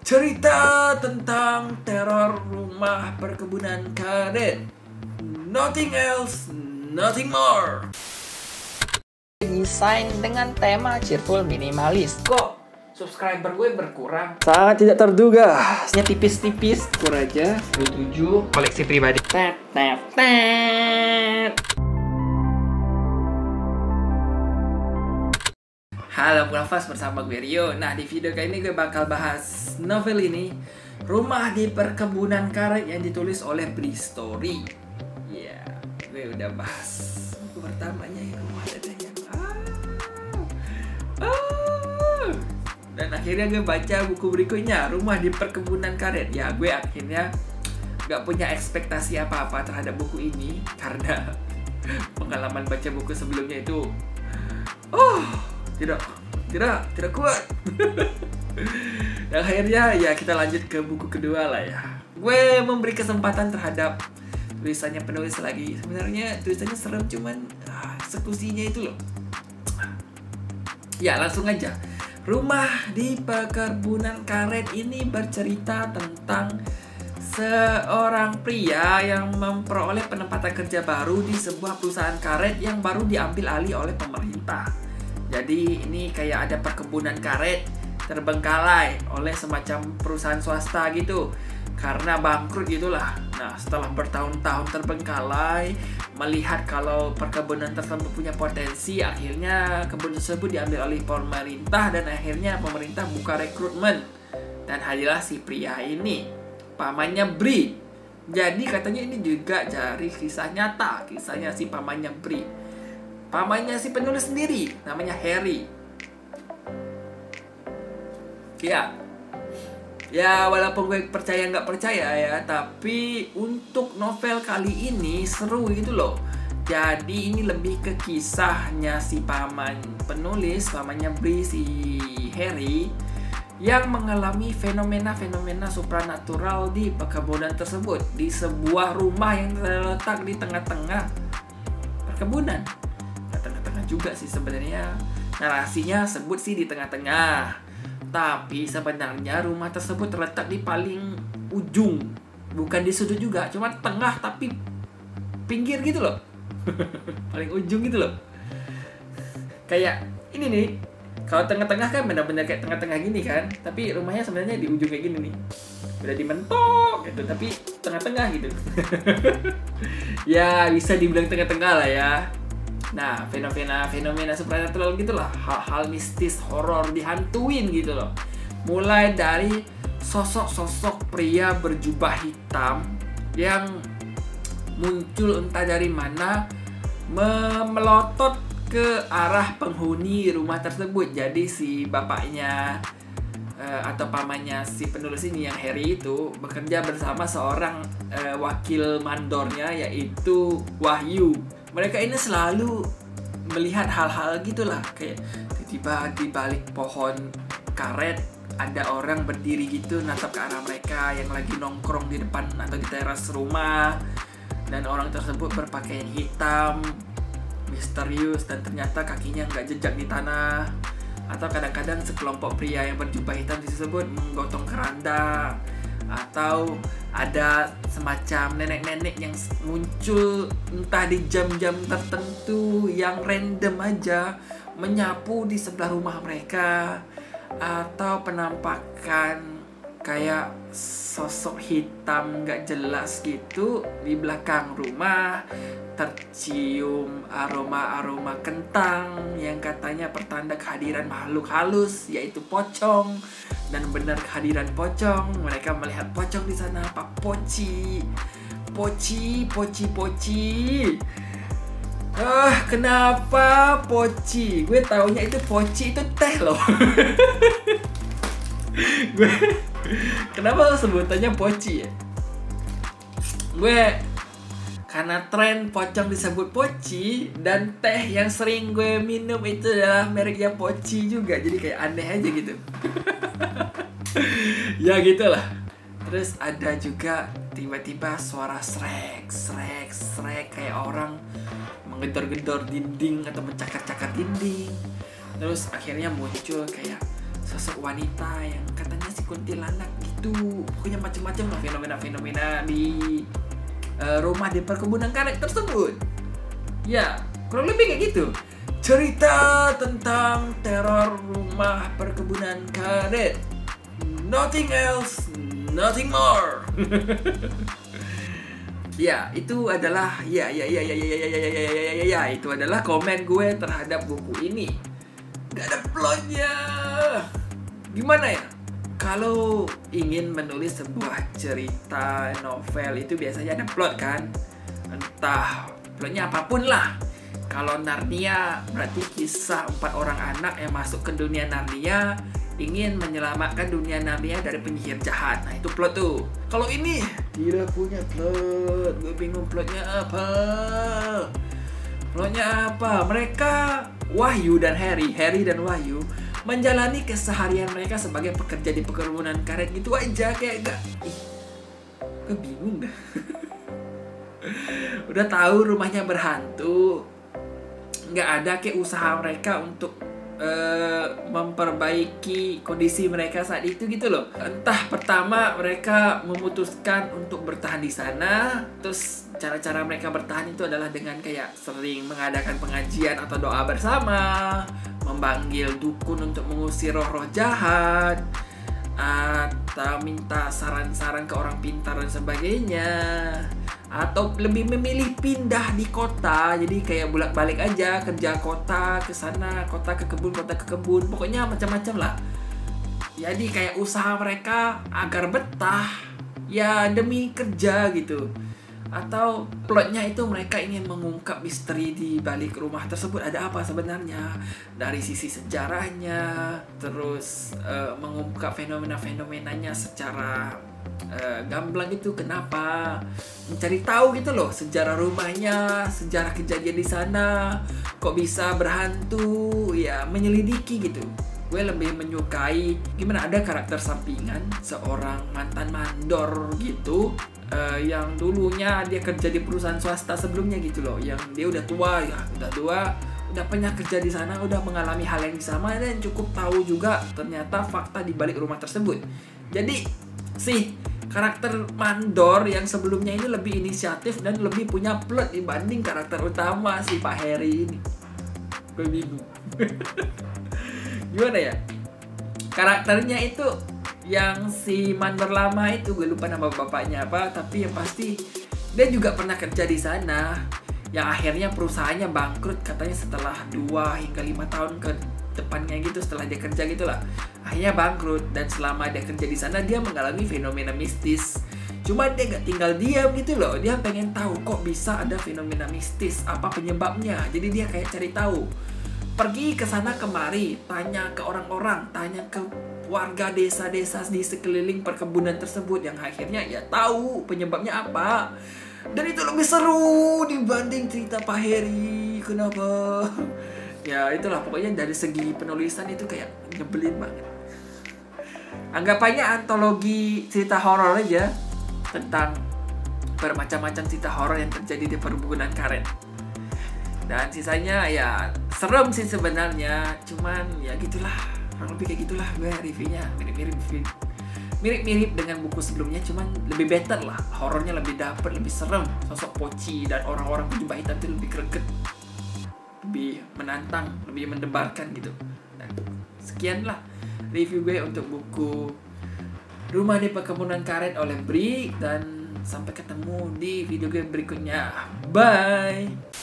Cerita tentang teror rumah perkebunan karet. Nothing else, nothing more. Desain dengan tema cheerful minimalis. Kok subscriber gue berkurang? Sangat tidak terduga. Nya tipis-tipis. Kur aja 27 koleksi pribadi. Tet tet tet. Halo Nafas, bersama gue Rio. Nah, di video kali ini gue bakal bahas novel ini, Rumah di Perkebunan Karet, yang ditulis oleh Bri Story. Ya, gue udah bahas buku pertamanya ya, Rumah Dadanya. Dan akhirnya gue baca buku berikutnya, Rumah di Perkebunan Karet. Ya, gue akhirnya gak punya ekspektasi apa-apa terhadap buku ini karena pengalaman baca buku sebelumnya itu tidak kuat. Dan akhirnya ya kita lanjut ke buku kedua lah ya. Gue memberi kesempatan terhadap tulisannya penulis lagi. Sebenarnya tulisannya serem, cuman eksekusinya itu loh. Ya, langsung aja. Rumah di Perkebunan Karet ini bercerita tentang seorang pria yang memperoleh penempatan kerja baru di sebuah perusahaan karet yang baru diambil alih oleh pemerintah. Jadi ini kayak ada perkebunan karet terbengkalai oleh semacam perusahaan swasta gitu, karena bangkrut gitulah. Nah, setelah bertahun-tahun terbengkalai, melihat kalau perkebunan tersebut punya potensi, akhirnya kebun tersebut diambil alih pemerintah dan akhirnya pemerintah buka rekrutmen. Dan hadirlah si pria ini, pamannya Bri. Jadi katanya ini juga dari kisah nyata, kisahnya si pamannya Bri. Pamannya si penulis sendiri, namanya Harry. Ya walaupun gue percaya nggak percaya ya, tapi untuk novel kali ini seru gitu loh. Jadi ini lebih ke kisahnya si paman penulis, pamannya Bri, si Harry, yang mengalami fenomena-fenomena supranatural di perkebunan tersebut, di sebuah rumah yang terletak di tengah-tengah perkebunan. Tengah-tengah juga sih sebenarnya, narasinya sebut sih di tengah-tengah, tapi sebenarnya rumah tersebut terletak di paling ujung, bukan di sudut juga, cuma tengah tapi pinggir gitu loh. Paling ujung gitu loh. Kayak ini nih, kalau tengah-tengah kan benar-benar kayak tengah-tengah gini kan, tapi rumahnya sebenarnya di ujung kayak gini nih, udah dimentok gitu, tapi tengah-tengah gitu. Ya bisa dibilang tengah-tengah lah ya. Nah, fenomena supernatural gitulah, hal-hal mistis, horor, dihantuin gitu loh. Mulai dari sosok-sosok pria berjubah hitam yang muncul entah dari mana, melotot ke arah penghuni rumah tersebut. Jadi si bapaknya atau pamannya si penulis ini yang Harry itu bekerja bersama seorang wakil mandornya, yaitu Wahyu. Mereka ini selalu melihat hal-hal gitulah, kayak tiba-tiba di balik pohon karet ada orang berdiri gitu natap ke arah mereka yang lagi nongkrong di depan atau di teras rumah, dan orang tersebut berpakaian hitam, misterius, dan ternyata kakinya nggak jejak di tanah. Atau kadang-kadang sekelompok pria yang berjubah hitam tersebut menggotong keranda, atau ada semacam nenek-nenek yang muncul entah di jam-jam tertentu yang random aja menyapu di sebelah rumah mereka, atau penampakan kayak sosok hitam gak jelas gitu di belakang rumah, tercium aroma-aroma kentang yang katanya pertanda kehadiran makhluk halus, yaitu pocong. Dan benar kehadiran pocong, mereka melihat pocong di sana, Pak Poci. Kenapa Poci? Gue taunya itu Poci itu teh loh. Kenapa sebutannya Poci ya? Gue karena tren pocong disebut Poci, dan teh yang sering gue minum itu adalah mereknya Poci juga, jadi kayak aneh aja gitu. Ya gitulah. Terus ada juga tiba-tiba suara srek kayak orang menggedor-gedor dinding atau mencakar-cakar dinding. Terus akhirnya muncul kayak sosok wanita yang katanya si kuntilanak gitu. Pokoknya macam-macam lah fenomena-fenomena di rumah di perkebunan karet tersebut. Ya, kurang lebih kayak gitu. Cerita tentang teror rumah perkebunan karet. Nothing else, nothing more. Ya, itu adalah itu adalah komen gue terhadap buku ini. Gak ada plotnya. Gimana ya? Kalau ingin menulis sebuah cerita novel itu biasanya ada plot kan? Entah plotnya apapun lah. Kalau Narnia berarti kisah 4 orang anak yang masuk ke dunia Narnia ingin menyelamatkan dunia Narnia dari penyihir jahat. Nah itu plot tuh. Kalau ini tidak punya plot. Gue bingung plotnya apa. Plotnya apa? Mereka Wahyu dan Harry dan Wahyu menjalani keseharian mereka sebagai pekerja di perkebunan karet gitu aja, kayak gak. Gue bingung dah. Udah tahu rumahnya berhantu, nggak ada kayak usaha mereka untuk memperbaiki kondisi mereka saat itu gitu loh. Entah pertama mereka memutuskan untuk bertahan di sana, terus cara-cara mereka bertahan itu adalah dengan kayak sering mengadakan pengajian atau doa bersama, memanggil dukun untuk mengusir roh-roh jahat, atau minta saran-saran ke orang pintar dan sebagainya, atau lebih memilih pindah di kota, jadi kayak bolak-balik aja kerja kota ke sana, kota ke kebun, pokoknya macam-macam lah. Jadi kayak usaha mereka agar betah ya demi kerja gitu. Atau plotnya itu mereka ingin mengungkap misteri di balik rumah tersebut, ada apa sebenarnya dari sisi sejarahnya, terus mengungkap fenomena-fenomenanya secara gamblang itu, kenapa, mencari tahu gitu loh sejarah rumahnya, sejarah kejadian di sana, kok bisa berhantu, ya menyelidiki gitu. Gue lebih menyukai gimana ada karakter sampingan seorang mantan mandor gitu, yang dulunya dia kerja di perusahaan swasta sebelumnya gitu loh, yang dia udah tua, udah pernah kerja di sana, udah mengalami hal yang sama dan cukup tahu juga ternyata fakta di balik rumah tersebut. Jadi si karakter mandor yang sebelumnya ini lebih inisiatif dan lebih punya plot dibanding karakter utama si Pak Harry ini. Gue bingung. Gimana ya? Karakternya itu yang si mandor lama itu, gue lupa nama bapaknya apa, tapi yang pasti dia juga pernah kerja di sana. Yang akhirnya perusahaannya bangkrut katanya setelah 2 hingga 5 tahun ke depannya gitu, setelah dia kerja gitulah. Akhirnya bangkrut, dan selama dia kerja di sana dia mengalami fenomena mistis. Cuma dia gak tinggal diam gitu loh, dia pengen tahu kok bisa ada fenomena mistis, apa penyebabnya. Jadi dia kayak cari tahu, pergi ke sana kemari, tanya ke orang-orang, tanya ke warga desa-desa di sekeliling perkebunan tersebut, yang akhirnya ya tahu penyebabnya apa. Dan itu lebih seru dibanding cerita Pak Harry. Kenapa? Ya itulah, pokoknya dari segi penulisan itu kayak nyebelin banget. Anggapannya antologi cerita horor aja, tentang bermacam-macam cerita horor yang terjadi di perkebunan karet. Dan sisanya ya serem sih sebenarnya, cuman ya gitulah, kurang lebih kayak gitulah gue reviewnya. Mirip-mirip dengan buku sebelumnya, cuman lebih better lah, horornya lebih dapet, lebih serem. Sosok Poci dan orang-orang berjubah hitam itu lebih greget, lebih menantang, lebih mendebarkan gitu. Dan sekian lah review gue untuk buku Rumah di Perkebunan Karet oleh Bri, dan sampai ketemu di video gue berikutnya. Bye.